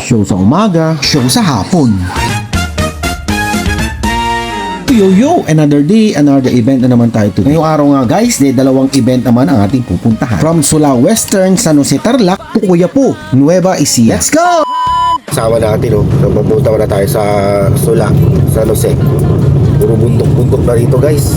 show sa umaga, show sa hapon. Yo, another day, another event na naman tayo today. Ngayong araw nga guys, dalawang event naman ang ating pupuntahan. From Sula Western, San Jose Tarlac to Quiapo, Nueva Ecija. Let's go! Kasama natin, so pupunta na tayo sa Sula, San Jose. Puro bundok-bundok na rito guys.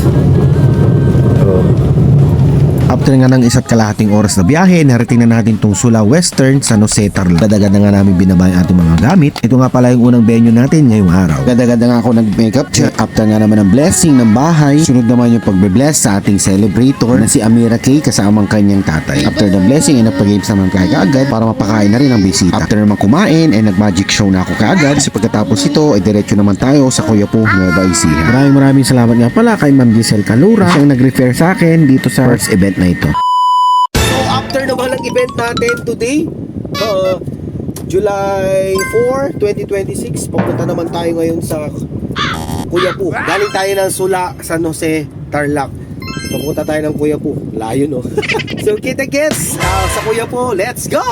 After nga ng isa't kalahating oras na biyahe, narating na natin tong Sula Western, San Jose Tarlac. Gada-gada nga namin binaba yung ating mga gamit. Ito nga pala yung unang venue natin ngayong araw. Gada-gada nga ako nag-makeup check. After nga naman ng blessing ng bahay, sunod naman yung pagbe-bless sa ating celebrator na si Amira Kay kasamang kanyang tatay. After the blessing, ay nagpa-games naman kaagad para mapakain na rin ang bisita. After naman kumain, ay nag-magic show na ako kaagad. Kasi pagkatapos ito, ay diretso naman tayo sa Quiapo, Nueva Ecija. Maraming salamat nga pala kay Ma'am Giselle Calura. Siyang nag-refer sa akin dito sa first event na ito. So after naman ng event natin today, July 4, 2026, pupunta naman tayo ngayon sa Quiapo. Galing tayo ng Sula, San Jose, Tarlac. Pupunta tayo ng Quiapo. Layo no. So kita-kits sa Quiapo, let's go!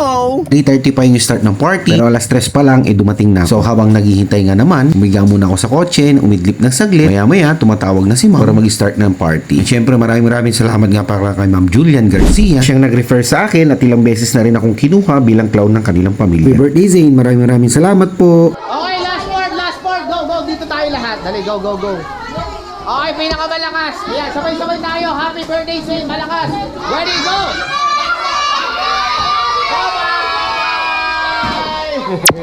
3:30 pa yung start ng party, pero alas 3 pa lang dumating na. So habang naghihintay nga naman, umiga muna ako sa kotse, umidlip ng saglit. Maya tumatawag na si Ma'am para mag-start ng party. Siyempre maraming salamat nga para kay Ma'am Julian Garcia. Siyang nag-refer sa akin at ilang beses na rin akong kinuha bilang clown ng kanilang pamilya. Happy birthday Zane, maraming salamat po. Okay, last word, go, dito tayo lahat. Dali, go. Okay, pinakamalakas. Ayan, sabay-sabay tayo. Happy birthday, Zane, malakas. Ready, go! Bye-bye!